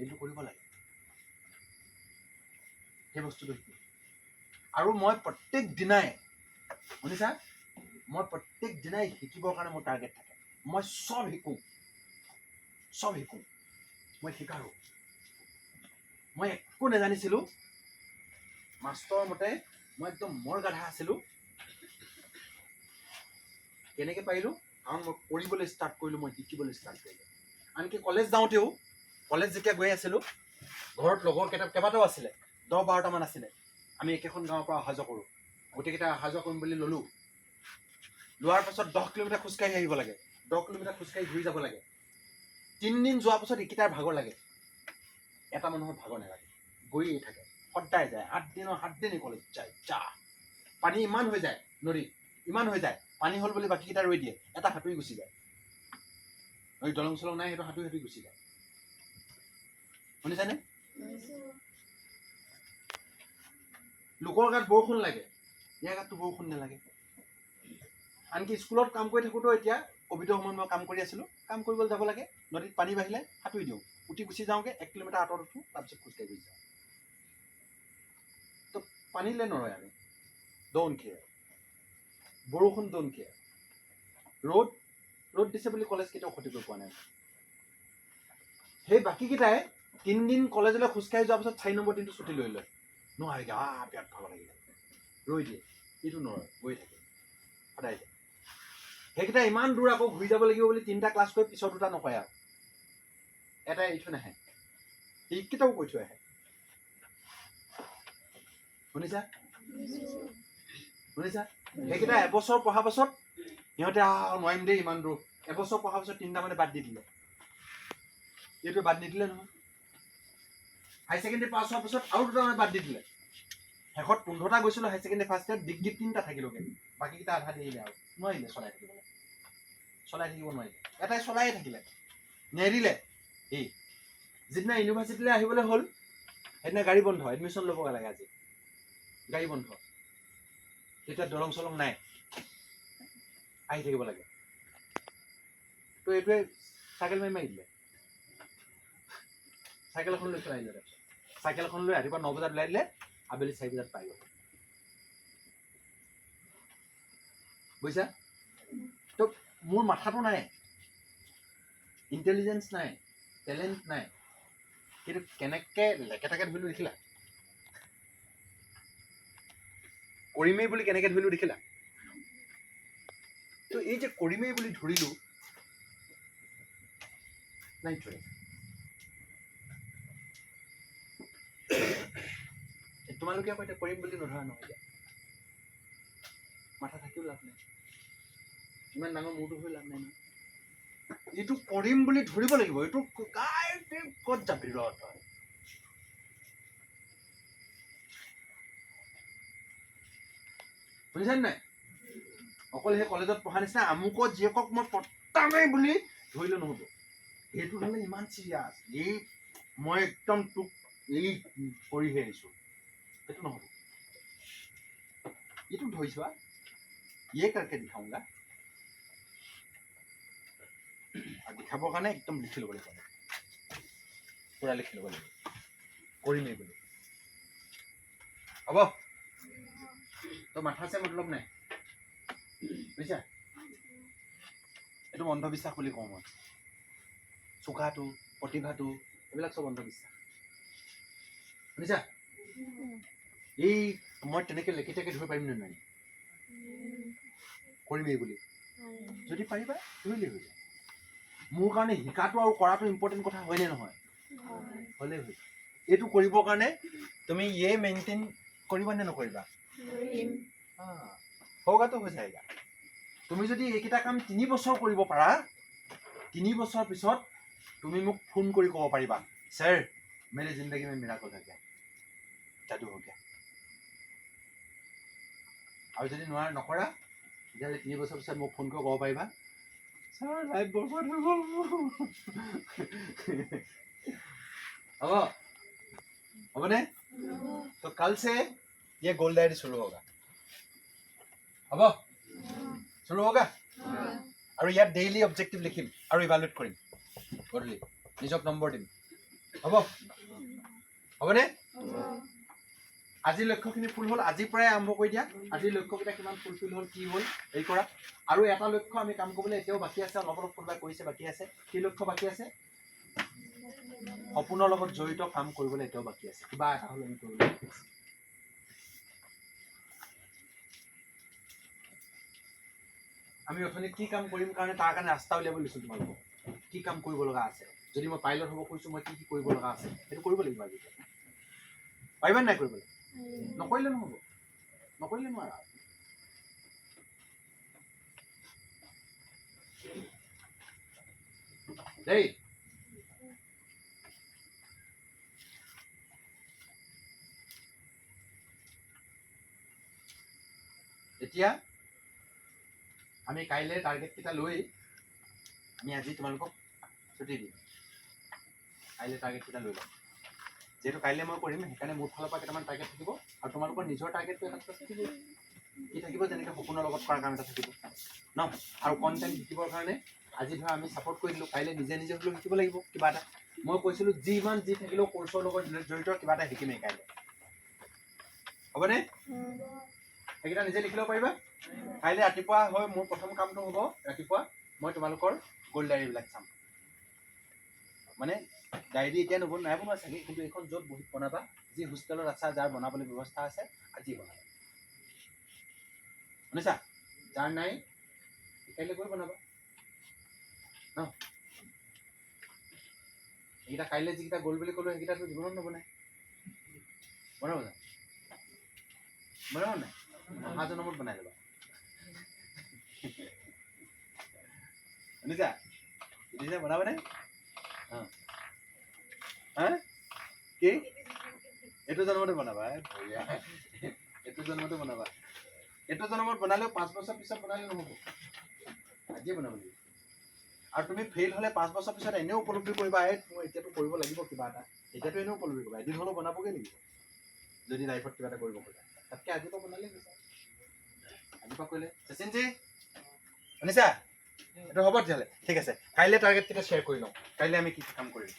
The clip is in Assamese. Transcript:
এইটো কৰিব লাগে, সেই বস্তুটো শিকিম। আৰু মই প্ৰত্যেক দিনাই, শুনিছা, মই প্ৰত্যেক দিনাই শিকিবৰ কাৰণে মোৰ টাৰ্গেট থাকে। মই চব শিকোঁ, মই শিকাৰো। মই একো নাজানিছিলোঁ, মাষ্টৰৰ মতে মই একদম মৰ গাধা আছিলোঁ। কেনেকৈ পাৰিলোঁ? কাৰণ মই কৰিবলৈ ষ্টাৰ্ট কৰিলোঁ, মই শিকিবলৈ ষ্টাৰ্ট কৰিলোঁ। আনকি কলেজ যাওঁতেও, কলেজ যেতিয়া গৈ আছিলোঁ, ঘৰত লগৰ কেইবাটাও আছিলে, 10-12টামান আছিলে। আমি একেখন গাঁৱৰ পৰা অহা যোৱা কৰোঁ, গোটেইকেইটা অহা যোৱা কৰিম বুলি ল'লোঁ। লোৱাৰ পাছত 10 কিলোমিটাৰ খোজকাঢ়ি আহিব লাগে, 10 কিলোমিটাৰ খোজকাঢ়ি ঘূৰি যাব লাগে। 3 দিন যোৱাৰ পাছত এইকেইটাৰ ভাগৰ লাগে, এটা মানুহৰ ভাগৰ নালাগে, গৈয়ে থাকে, সদায় যায়। 8 দিন কলেজ যায়, পানী ইমান হৈ যায়, নদীত ইমান হৈ যায়, পানী হ'ল বুলি বাকীকেইটা ৰৈ দিয়ে, এটা সাঁতুৰি গুচি যায়। দলং চলং নাই, সেইটো সাঁতুৰি গুচি যায়। শুনিছানে? লোকৰ গাত বৰষুণ লাগে, ইয়াৰ গাততো বৰষুণ নালাগে। আনকি স্কুলত কাম কৰি থাকোঁতেও, এতিয়া ক'ভিডৰ সময়ত মই কাম কৰি আছিলোঁ, কাম কৰিবলৈ যাব লাগে, নদীত পানী বাঢ়িলে সাঁতুৰি দিওঁ, উঠি গুচি যাওঁগৈ, 1 কিলোমিটাৰ আঁতৰত উঠোঁ, তাৰপিছত খোজকাঢ়ি গুচি যাওঁ। তো পানীলৈ নৰয় আমি, ডোন্ট কেয়াৰ। বৰষুণ ডোন্ট কেয়াৰ। ৰ'দ দিছে বুলি কলেজ কেতিয়াও ক্ষতি কৰি পোৱা নাই। সেই বাকীকেইটাই 3 দিন কলেজলৈ খোজকাঢ়ি যোৱাৰ পাছত 4 নম্বৰ দিনটো ছুটি লৈ লয়, নোৱাৰেগৈ, বিৰাট ভাগৰ লাগিলে, ৰৈ দিয়ে, এইটো নৰয়, গৈ থাকে, সদায় যায়। সেইকেইটা ইমান দূৰ আকৌ ঘূৰি যাব লাগিব বুলি 3টা ক্লাছ কৰি পিছৰ 2টা নকয় আৰু, এটাই এৰি থৈ নাহে, সেইকেইটাও কৈ থৈ আহে। শুনিছা? সেইকেইটা এবছৰ পঢ়াৰ পাছত সিহঁতে নোৱাৰিম দেই ইমান দূৰ, এবছৰ পঢ়াৰ পাছত 3টা মানে বাদ দি দিলে। এইটো বাদ নিদিলে নহয়, হাই ছেকেণ্ডেৰী পাছ হোৱাৰ পাছত আৰু 2টা মানে বাদ দি দিলে। শেষত 15টা গৈছিলোঁ হাই ছেকেণ্ডেৰী ফাৰ্ষ্ট ইয়াৰ, ডিগ্ৰী 3টা থাকিলোগে, বাকীকেইটা আধা দিলে আৰু নোৱাৰিলে চলাই থাকিব নোৱাৰিলে। এটাই চলাইয়ে থাকিলে, নেৰিলে। যিদিনা ইউনিভাৰ্চিটিলৈ আহিবলৈ হ'ল, সেইদিনা গাড়ী বন্ধ, এডমিশ্যন ল'ব লাগে আজি, গাড়ী বন্ধ, তেতিয়া দলং চলং নাই, আহি থাকিব লাগে। তো এইটোৱে চাইকেল মাৰি দিলে, চাইকেল এখন লৈ চলাই দিলে। তাৰপিছত চাইকেল এখন লৈ ৰাতিপুৱা 9 বজাত ওলাই দিলে, আবেলি 4 বজাত পাই গ'ল। বুজিছা? তো মোৰ মাথাটো নাই, ইণ্টেলিজেঞ্চ নাই, টেলেণ্ট নাই, কিন্তু কেনেকৈ লেকেটাকে ধৰিলোঁ দেখিলা? কৰিমেই বুলি কেনেকৈ ধৰিলোঁ দেখিলা? তো এই যে কৰিমেই বুলি ধৰিলোঁ, নাই ধৰে। তোমালোকে আকৌ এতিয়া কৰিম বুলি নধৰা নহয়, এতিয়া মাথা থাকিও লাভ নাই, ইমান ডাঙৰ মূৰটো হৈ লাভ নাই নহয়। এইটো কৰিম বুলি ধৰিব লাগিব, এইটো ক'ত যাবি ৰ তই? বুজিছানে নাই? অকল সেই কলেজত পঢ়া নিচিনা আমুকৰ জীয়েকক মই পটামেই বুলি ধৰিলে নহ'ব। সেইটো হ'লে ইমান চিৰিয়াছ, এই মই একদম তোক এই কৰিহে আহিছোঁ, সেইটো নহ'ব। এইটো ধৰিছোৱা, ইয়ে কাৰকে দিখাওঁগা, আৰু দেখাবৰ কাৰণে একদম লিখি ল'ব লাগিব, পূৰা লিখি ল'ব লাগিব, কৰিমেই বুলি। হ'ব? তো মাথা আছে মতলব নাই, বুজিছা? এইটো অন্ধবিশ্বাস বুলি কওঁ মই। চোকাটো, প্ৰতিভাটো, এইবিলাক চব অন্ধবিশ্বাস। শুনিছা? এই মই তেনেকৈ লেকেটাকে ধৰিব পাৰিম নে নোৱাৰিম? কৰিমেই বুলি যদি পাৰিবা ধৰিলেই হৈ যায়। মোৰ কাৰণে শিকাটো আৰু কৰাটো ইম্পৰ্টেণ্ট কথা হয়নে নহয়? হ'লেই হৈ যায়। এইটো কৰিবৰ কাৰণে তুমি মেইনটেইন কৰিবা নে নকৰিবা? হোগাতো হৈ যায়গা। তুমি যদি এইকেইটা কাম 3 বছৰ কৰিব পাৰা, 3 বছৰ পিছত তুমি মোক ফোন কৰি ক'ব পাৰিবা, ছাৰ মেৰি জিন্দগী মে মিৰাকল হৈ গয়া, যাদু হৈ গয়া। আৰু যদি নকৰা, তেতিয়াহ'লে 3 বছৰ পিছত মোক ফোন কৰি ক'ব পাৰিবা, ছাৰ লাইফ বৰবাদ হৈ গ'ল। হ'ব? হ'বনে? তো কাল से ये गोल डायरी शुरू होगा। হ'ব? শুরু হোগা? আৰু ইয়াত ডেইলি অবজেক্টিভ লিখিম আৰু ইভালুৱেট কৰিম, গধূলি নিজক নম্বৰ দিম। হ'ব হ'বনে? আজিৰ লক্ষ্যখিনি ফুল হ'ল, আজিৰ পৰাই আৰম্ভ কৰি দিয়া। আজিৰ লক্ষ্যকেইটা কিমান ফুলফিল হ'ল, কি হ'ল হেৰি কৰা। আৰু এটা লক্ষ্য আমি কাম কৰিবলৈ এতিয়াও বাকী আছে, অলপ অলপ কোনোবাই কৰিছে বাকী আছে। কি লক্ষ্য বাকী আছে? সপোনৰ লগত জড়িত কাম কৰিবলৈ এতিয়াও বাকী আছে, কিবা এটা হ'লে আমি কৰিবলৈ বাকী আছে। আমি অথনি কি কাম কৰিম কাৰণে তাৰ কাৰণে ৰাস্তা উলিয়াব লৈছো তোমালোকক। কি কাম কৰিব লগা আছে, যদি মই পাইলট হ'ব খুজিছো মই কি কি কৰিব লগা আছে সেইটো কৰিব লাগিব। আজি পাৰিবা নাই কৰিবলৈ? নকৰিলে নহ'ব, নকৰিলে নোৱাৰা। দেই এতিয়া আমি কাইলৈ টাৰ্গেট কেইটা লৈ আমি আজি তোমালোকক ছুটি দিম। কাইলৈ টাৰ্গেট কেইটা লৈ ল'ম, যিহেতু কাইলৈ মই কৰিম সেইকাৰণে মোৰ ফালৰ পৰা কেইটামান টাৰ্গেট থাকিব আৰু তোমালোকৰ নিজৰ টাৰ্গেটটো এটা থাকিব। কি থাকিব? যেনেকৈ সপোনৰ লগত কৰাৰ কাৰণে এটা থাকিব ন। আৰু কণ্টেণ্ট শিকিবৰ কাৰণে আজি ধৰা আমি ছাপোৰ্ট কৰি দিলোঁ, কাইলৈ নিজে নিজে হ'লেও শিকিব লাগিব কিবা এটা। মই কৈছিলোঁ যিমান যি থাকিলেও কোৰ্চৰ লগত জড়িত কিবা এটা শিকিমেই কাইলৈ, হ'বনে? সেইকেইটা নিজে লিখি ল'ব পাৰিবা। কাইলৈ ৰাতিপুৱা হয় মোৰ প্ৰথম কামটো হ'ব, ৰাতিপুৱা মই তোমালোকৰ গ'ল্ড ডায়েৰীবিলাক চাম। মানে ডায়েৰী এতিয়া নাই বনোৱা চাগে, কিন্তু এইখন য'ত বহি বনাবা, যি হোষ্টেলত আছা, যাৰ বনাবলৈ ব্যৱস্থা আছে, আজি বনাবা, শুনিছা? যাৰ নাই কাইলৈ গৈ বনাবা ন। এইকেইটা কাইলৈ যিকেইটা গ'ল বুলি ক'লো সেইকেইটাতো জীৱনত নবনাই, বনাব জানো? বনাব নাই? অহা জনমত বনাই ল'বা, শুনিছা? শুনিছা? বনাবা নে? হা কি এইটো জন্মতে বনাবা? বঢ়িয়া, এইটো জন্মতে বনাবা। এইটো জন্মত বনালেও 5 বছৰ পিছত বনালে নহ'ব, আজিয়ে বনাব লাগিব। আৰু তুমি ফেইল হ'লে 5 বছৰ পিছত এনেও উপলব্ধি কৰিবা, মই এতিয়াতো কৰিব লাগিব কিবা এটা, এতিয়াতো এনেও উপলব্ধি কৰিবা, এদিন হ'লেও বনাবগৈ লাগিব যদি লাইফত কিবা এটা কৰিব খোজা। তাতকৈ আজিৰ পৰা বনালে হৈছে, আজিৰ পৰা কৰিলে। শচীনজী শুনিছা? এইটো হ'ব তেতিয়াহ'লে, ঠিক আছে। কাইলৈ টাৰ্গেট কেইটা শ্বেয়াৰ কৰি লওঁ, কাইলৈ আমি কি কি কাম কৰিম।